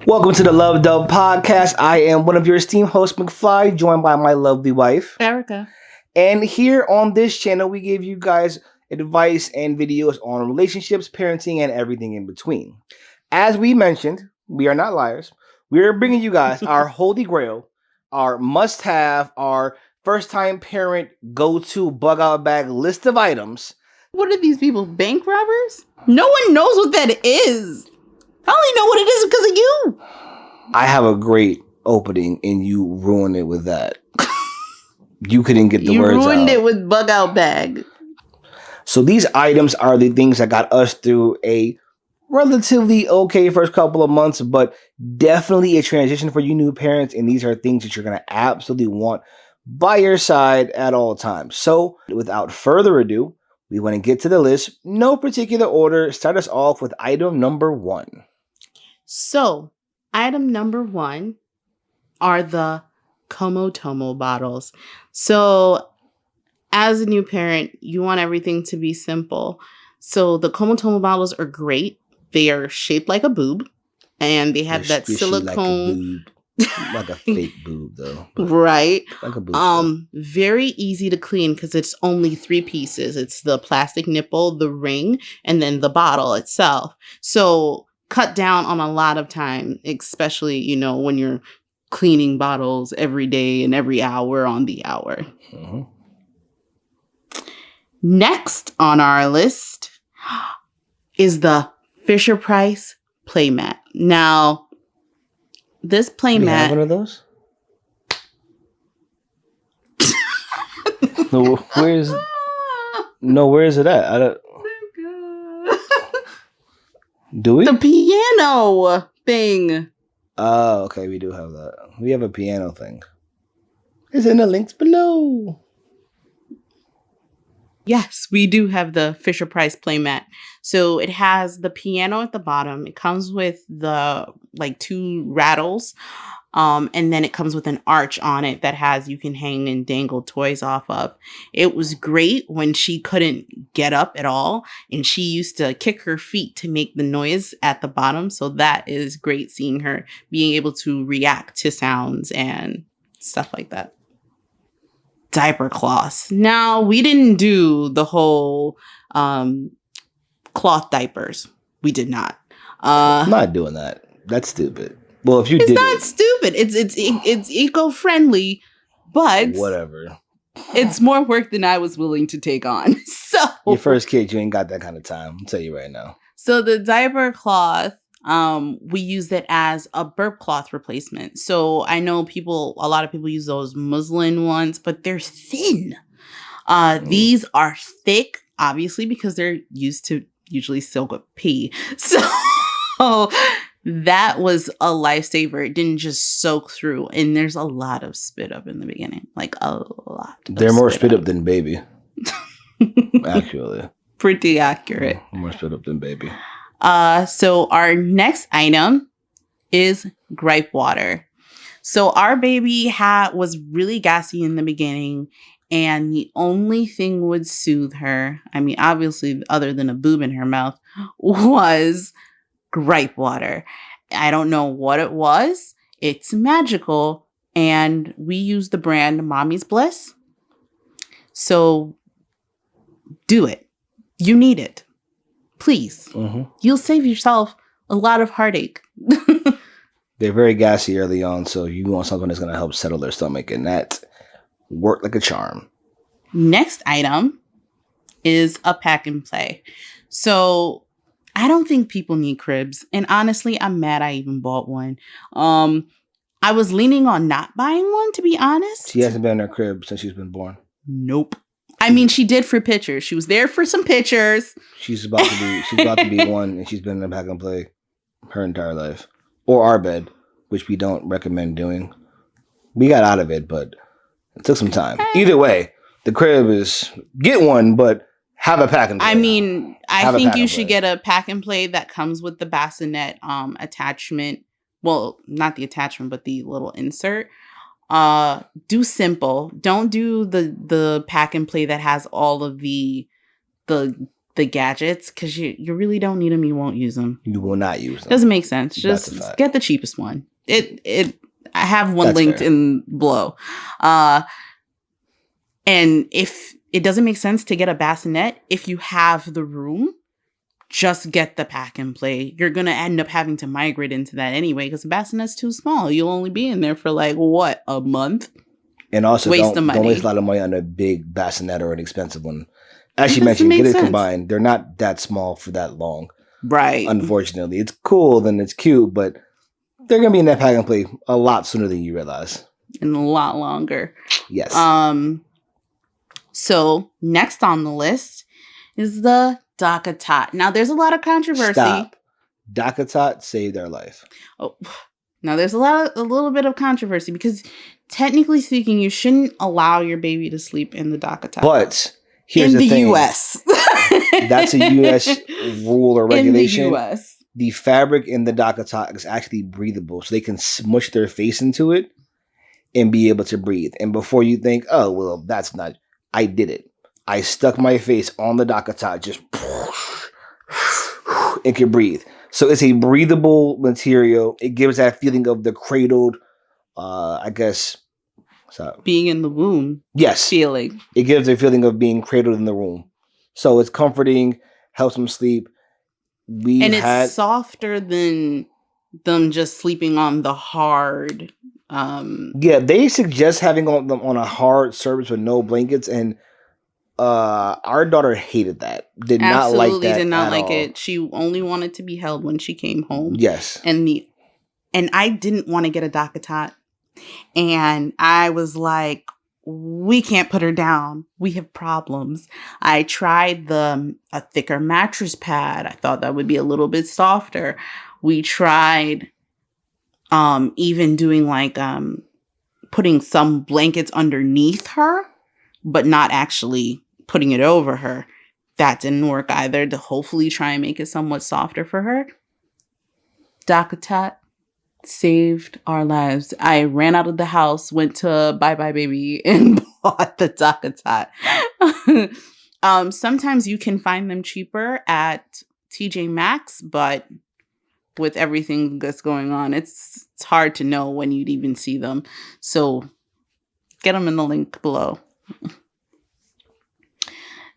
Welcome to the Lub Dub Podcast. I am one of your esteemed hosts, McFly, joined by my lovely wife, Erica. And here on this channel, we give you guys advice and videos on relationships, parenting, and everything in between. As we mentioned, we are not liars. We are bringing you guys our holy grail, our must-have, our first-time parent go-to bug-out bag list of items. What are these people, bank robbers? No one knows what that is. I only know what it is because of you. I have a great opening, and you ruined it with that. You couldn't get the words out. You ruined it with bug-out bag. So these items are the things that got us through a relatively okay first couple of months, but definitely a transition for you new parents. And these are things that you're going to absolutely want by your side at all times. So without further ado, we want to get to the list. No particular order. Start us off with item number 1. So item number 1 are the Comotomo bottles. So as a new parent, you want everything to be simple. So the Comotomo bottles are great. They are shaped like a boob, and they have that silicone, like a fake boob, though. Right? Like a boob. Very easy to clean because it's only 3 pieces. It's the plastic nipple, the ring, and then the bottle itself. So cut down on a lot of time, especially when you're cleaning bottles every day and every hour on the hour. Mm-hmm. Next on our list is the FisherPrice Playmat. Now, this playmat. You have one of those? No, where is it at? I don't. Do we? The piano thing. Oh, okay. We do have that. We have a piano thing. It's in the links below. Yes, we do have the FisherPrice Playmat. So it has the piano at the bottom. It comes with the 2 rattles. And then it comes with an arch on it that you can hang and dangle toys off of. It was great when she couldn't get up at all. And she used to kick her feet to make the noise at the bottom. So that is great, seeing her being able to react to sounds and stuff like that. Diaper cloths. Now, we didn't do the whole cloth diapers. We did not. I'm not doing that. That's stupid. Well, if you did, it's not stupid. It's eco-friendly, but whatever. It's more work than I was willing to take on. So your first kid, you ain't got that kind of time. I'll tell you right now. So the diaper cloth, we use it as a burp cloth replacement. So I know a lot of people use those muslin ones, but they're thin. These are thick, obviously, because they're used to usually soak up pee. So that was a lifesaver. It didn't just soak through. And there's a lot of spit up in the beginning. Like a lot. They're more spit up than baby. Actually. Pretty accurate. More spit up than baby. So our next item is Gripe Water. So our baby was really gassy in the beginning. And the only thing would soothe her, I mean, obviously, other than a boob in her mouth, was Gripe Water. I don't know what it was. It's magical. And we use the brand Mommy's Bliss. So do it. You need it. Please. Mm-hmm. You'll save yourself a lot of heartache. They're very gassy early on, so you want something that's going to help settle their stomach, and that worked like a charm. Next item is a pack and play. So I don't think people need cribs. And honestly, I'm mad I even bought one. I was leaning on not buying one, to be honest. She hasn't been in her crib since she's been born. Nope. I mean, she did for pictures. She was there for some pictures. She's about to be one, and she's been in a pack and play her entire life. Or our bed, which we don't recommend doing. We got out of it, but it took some time. Either way, the crib is get one, but have a pack and play. I mean, I think you should get a pack and play that comes with the bassinet attachment. Well, not the attachment, but the little insert. Do simple. Don't do the pack and play that has all of the the gadgets because you really don't need them. You won't use them. You will not use them. Doesn't make sense. That's a Just fact. get the cheapest one. I have one That's linked fair. in below. And if it doesn't make sense to get a bassinet, if you have the room, just get the pack and play. You're going to end up having to migrate into that anyway because the bassinet's too small. You'll only be in there for like, what, a month? And also, Waste of don't waste money. a lot of money on a big bassinet or an expensive one. As you It doesn't mentioned, make get it sense. combined. They're not that small for that long. Right. Unfortunately, it's cool and it's cute, but they're gonna be in that pack and play a lot sooner than you realize. And a lot longer. Yes. So next on the list is the Dockatot. Now there's a lot of controversy. Stop. Dockatot saved our life. Oh, now there's a little bit of controversy because technically speaking, you shouldn't allow your baby to sleep in the Dockatot. But here's in the thing. US. That's a US rule or regulation. In the US. The fabric in the Dockatot is actually breathable, so they can smush their face into it and be able to breathe. And before you think, oh, well, that's not, I did it. I stuck my face on the Dockatot, just it can breathe. So it's a breathable material. It gives that feeling of the cradled, I guess. So Being in the womb. yes, Feeling. it gives a feeling of being cradled in the room. So it's comforting, helps them sleep. And it's softer than them just sleeping on the hard. Yeah, they suggest having them on a hard surface with no blankets, and our daughter hated that. Did not like that. Did not at like all. it. She only wanted to be held when she came home. Yes. And I didn't want to get a Dockatot. And I was like, we can't put her down. We have problems. I tried a thicker mattress pad. I thought that would be a little bit softer. We tried even doing like putting some blankets underneath her, but not actually putting it over her. That didn't work either. To hopefully try and make it somewhat softer for her. Dockatot saved our lives. I ran out of the house, went to Bye Bye Baby, and bought the Dockatot. Sometimes you can find them cheaper at TJ Maxx, but with everything that's going on, it's hard to know when you'd even see them. So get them in the link below.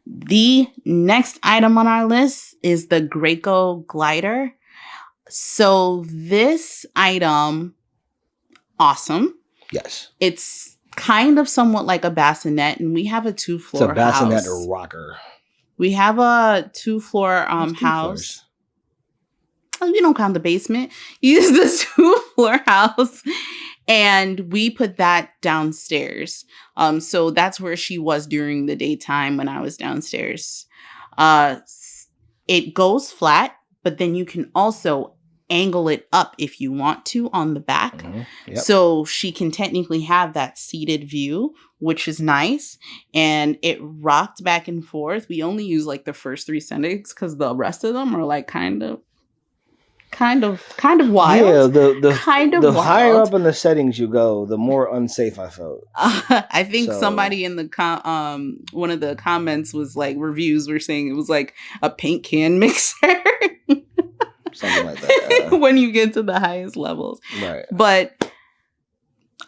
The next item on our list is the Graco Glider. So this item, awesome. Yes. It's kind of somewhat like a bassinet, and we have a 2-floor It's a bassinet house. or rocker. We have a 2-floor It's 2 house. floors. Oh, you don't count the basement. Use the 2-floor house, and we put that downstairs. So that's where she was during the daytime when I was downstairs. It goes flat, but then you can also angle it up if you want to on the back. Mm-hmm. Yep. So she can technically have that seated view, which is nice. And it rocked back and forth. We only use like the first 3 settings because the rest of them are like kind of wild. Yeah, the wild. higher up in the settings you go, the more unsafe I felt. I think So- somebody in the one of the comments was like, reviews were saying it was like a paint can mixer. Something like that. When you get to the highest levels. Right. But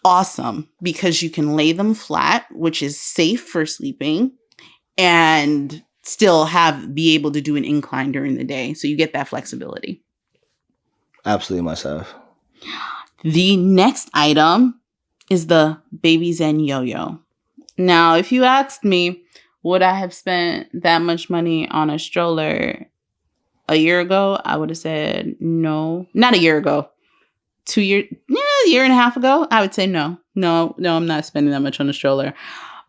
awesome because you can lay them flat, which is safe for sleeping, and still be able to do an incline during the day. So you get that flexibility. Absolutely myself. The next item is the Babyzen Yoyo. Now, if you asked me, would I have spent that much money on a stroller a year ago? I would have said no. Not a year ago. 2 years, a year and a half ago, I would say no. No, I'm not spending that much on a stroller.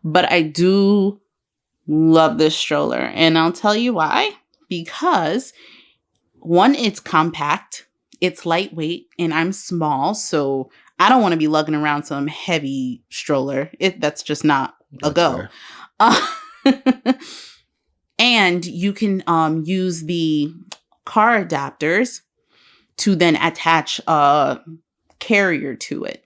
But I do love this stroller. And I'll tell you why. Because, one, it's compact. It's lightweight. And I'm small. So I don't want to be lugging around some heavy stroller. That's just not a go. And you can use the car adapters to then attach a carrier to it.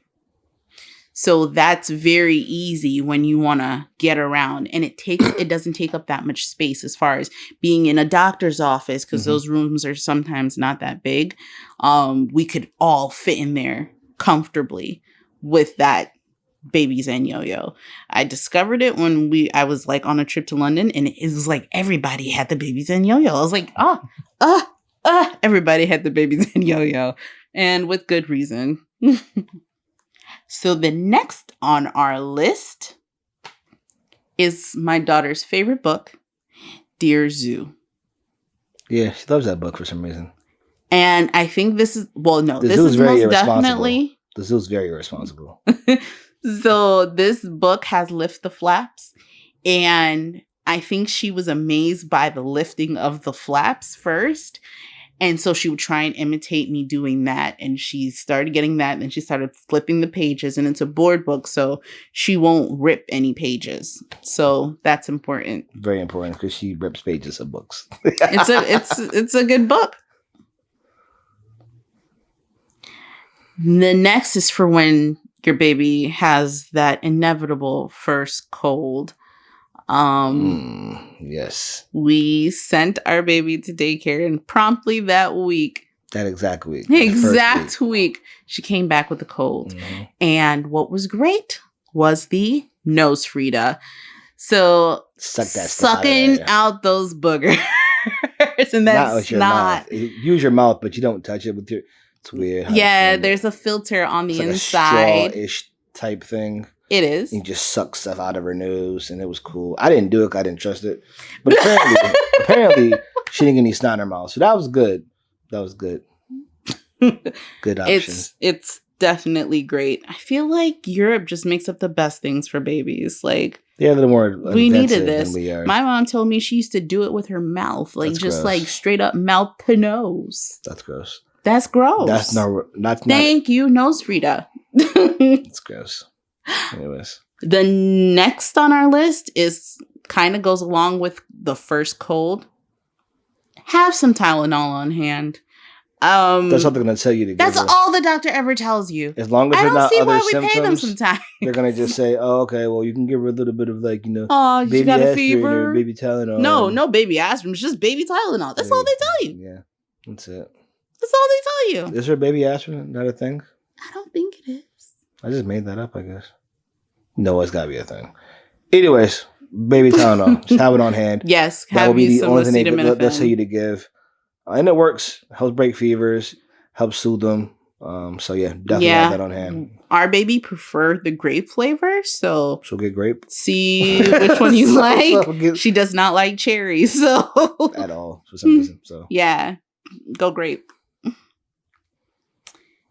So that's very easy when you want to get around, and it doesn't take up that much space as far as being in a doctor's office, because those rooms are sometimes not that big. We could all fit in there comfortably with that Babyzen Yoyo. I discovered it when I was like on a trip to London, and it was like everybody had the Babyzen Yoyo. I was like, everybody had the Babyzen Yoyo, and with good reason. So the next on our list is my daughter's favorite book, Dear Zoo. Yeah, she loves that book for some reason. And I think this is The zoo's very irresponsible. So this book has Lift the Flaps, and I think she was amazed by the lifting of the flaps first. And so she would try and imitate me doing that. And she started getting that. And she started flipping the pages. And it's a board book, so she won't rip any pages. So that's important. Very important, because she rips pages of books. It's a good book. The next is for when your baby has that inevitable first cold. Yes. We sent our baby to daycare, and promptly that week. That exact week. Week. She came back with a cold. Mm-hmm. And what was great was the nose Frida. So sucking out those boogers. And that's not with your mouth. Use your mouth, but you don't touch it with your. It's weird. Yeah, there's a filter on the inside. Like a straw-ish type thing. It is. You just suck stuff out of her nose, and it was cool. I didn't do it because I didn't trust it. But apparently, she didn't get any snot in her mouth. So that was good. Good option. It's definitely great. I feel like Europe just makes up the best things for babies. Like, they're a little more we needed this. Than we are. My mom told me she used to do it with her mouth. Like, like straight up mouth to nose. That's gross. That's gross. That's not. Thank you, nose Frida. It's gross. Anyways, the next on our list is kind of goes along with the first cold. Have some Tylenol on hand. That's what they're gonna tell you to. That's all the doctor ever tells you. As long as there's not other symptoms, pay them sometimes. They're gonna just say, "Oh, okay, well, you can give her a little bit of oh, baby she got a aspirin fever, or baby Tylenol." No baby aspirin. It's just baby Tylenol. That's all they tell you. Yeah, that's it. That's all they tell you. Is there baby aspirin? Not a thing? I don't think it is. I just made that up, I guess. No, it's gotta be a thing. Anyways, baby Tylenol. Just have it on hand. Yes, that will be the only thing they'll tell you to give. And it works. Helps break fevers. Helps soothe them. So yeah, definitely have that on hand. Our baby preferred the grape flavor, so get grape. See which one you like. She does not like cherries, so at all for some reason. So yeah, go grape.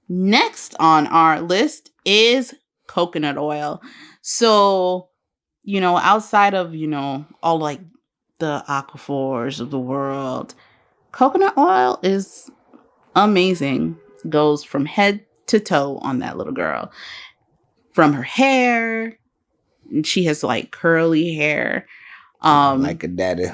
Next on our list is coconut oil. So, outside of, all like the Aquaphors of the world, coconut oil is amazing. Goes from head to toe on that little girl. From her hair, she has like curly hair. Like a daddy.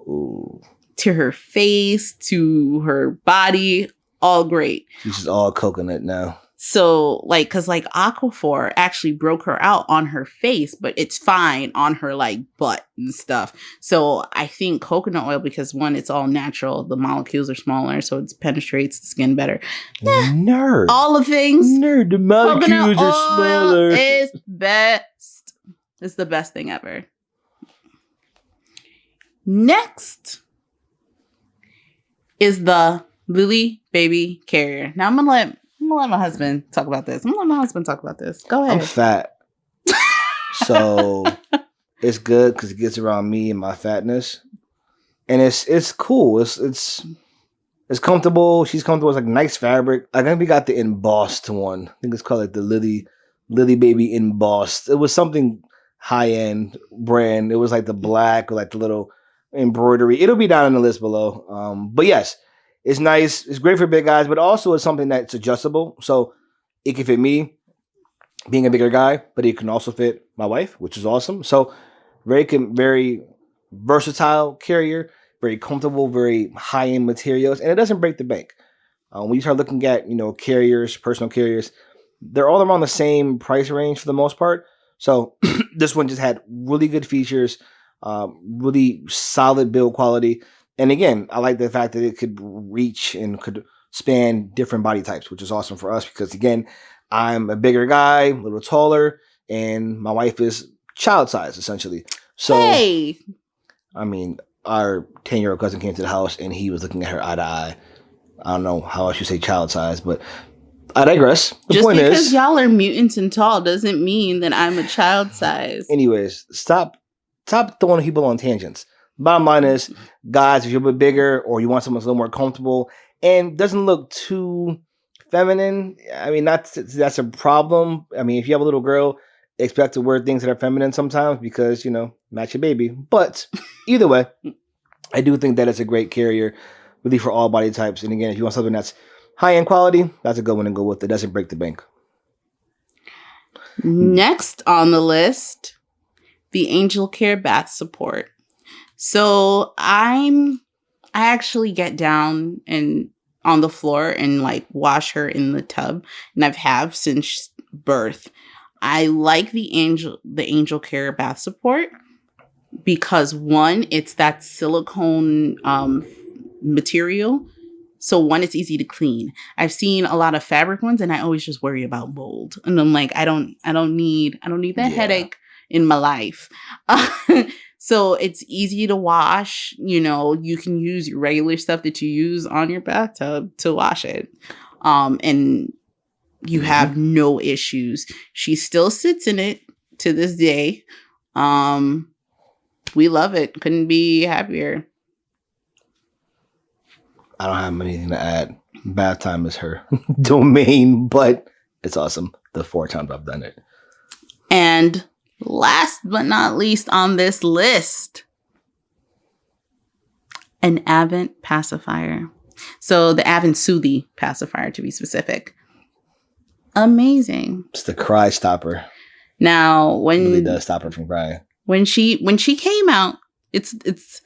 Ooh. To her face, to her body. All great. She's just all coconut now. So, because Aquaphor actually broke her out on her face, but it's fine on her, butt and stuff. So, I think coconut oil, because one, it's all natural. The molecules are smaller, so it penetrates the skin better. Nerd. All the things. Nerd. The molecules are smaller. Is best. It's the best thing ever. Next is the Lily baby carrier. Now I'm gonna let my husband talk about this. Go ahead. I'm fat, so it's good because it gets around me and my fatness, and it's cool. It's comfortable. She's comfortable. It's like nice fabric. I think we got the embossed one. I think it's called the Lily baby embossed. It was something high end brand. It was like the black with the little embroidery. It'll be down in the list below. But yes. It's nice. It's great for big guys, but also it's something that's adjustable. So it can fit me, being a bigger guy, but it can also fit my wife, which is awesome. So very versatile carrier, very comfortable, very high-end materials, and it doesn't break the bank. When you start looking at, carriers, personal carriers, they're all around the same price range for the most part. So this one just had really good features, really solid build quality. And again, I like the fact that it could reach and could span different body types, which is awesome for us because, again, I'm a bigger guy, a little taller, and my wife is child size, essentially. So, hey, I mean, our 10-year-old cousin came to the house, and he was looking at her eye to eye. I don't know how I should say child size, but I digress. The point is, just because y'all are mutants and tall doesn't mean that I'm a child size. Anyways, stop throwing people on tangents. Bottom line is, guys, if you're a bit bigger or you want someone that's a little more comfortable and doesn't look too feminine, I mean, that's a problem. I mean, if you have a little girl, expect to wear things that are feminine sometimes because, match your baby. But either way, I do think that it's a great carrier, really for all body types. And again, if you want something that's high-end quality, that's a good one to go with. It doesn't break the bank. Next on the list, the Angelcare bath support. So I actually get down and on the floor and like wash her in the tub, and have since birth. I like the Angelcare bath support because one, it's that silicone material. So one, it's easy to clean. I've seen a lot of fabric ones, and I always just worry about mold. And I'm like, I don't need that headache in my life. So it's easy to wash. You can use your regular stuff that you use on your bathtub to wash it. And you have no issues. She still sits in it to this day. We love it. Couldn't be happier. I don't have anything to add. Bath time is her domain, but it's awesome. The 4 times I've done it. And last but not least on this list, an Avent pacifier. So the Avent Soothie pacifier, to be specific. Amazing. It's the cry stopper. Now, It really does stop her from crying. When she came out, it's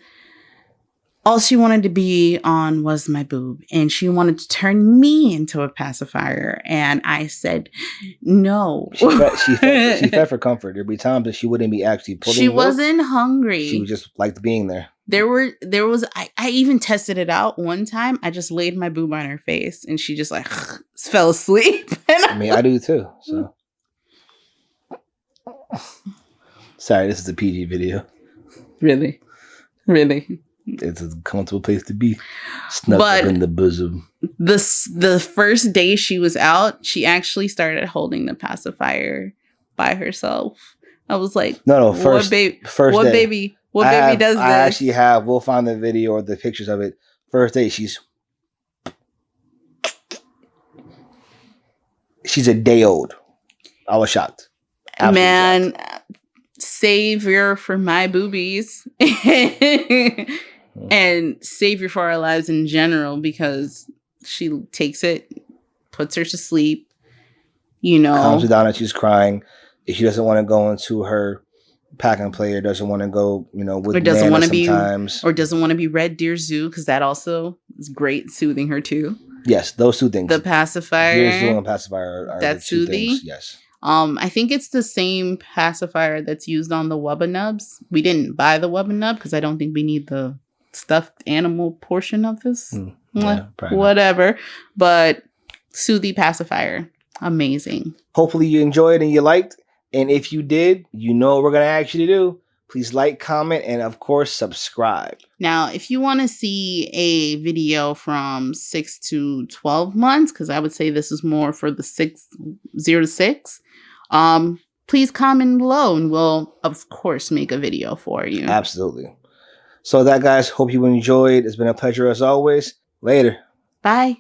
all she wanted to be on was my boob, and she wanted to turn me into a pacifier. And I said, no. She fed for comfort. There'd be times that she wouldn't be actually pulling. She wasn't hungry. She just liked being there. I even tested it out one time. I just laid my boob on her face, and she just like fell asleep. I mean, I do too. So, sorry, this is a PG video. Really. It's a comfortable place to be. Snuck up in the bosom. The first day she was out, she actually started holding the pacifier by herself. I was like, first day. What baby does this? I actually have. We'll find the video or the pictures of it. First day, she's a day old. I was shocked. Absolutely Man, shocked. Savior for my boobies. And savior for our lives in general, because she takes it, puts her to sleep, calms her down as she's crying. If she doesn't want to go into her pack and play, or doesn't want to go, with or doesn't want to be, sometimes, or doesn't want to be Red Deer Zoo, because that also is great soothing her too. Yes, those 2 things. The pacifier, Deer Zoo and pacifier are that's the 2 soothing. things. Yes. I think it's the same pacifier that's used on the Wubba Nubs. We didn't buy the Wubba Nub because I don't think we need the stuffed animal portion of this. Whatever. But Soothie pacifier. Amazing. Hopefully you enjoyed and you liked. And if you did, what we're going to ask you to do. Please like, comment, and of course, subscribe. Now, if you want to see a video from 6 to 12 months, because I would say this is more for the 0 to 6, please comment below and we'll, of course, make a video for you. Absolutely. So that, guys, hope you enjoyed. It's been a pleasure as always. Later. Bye.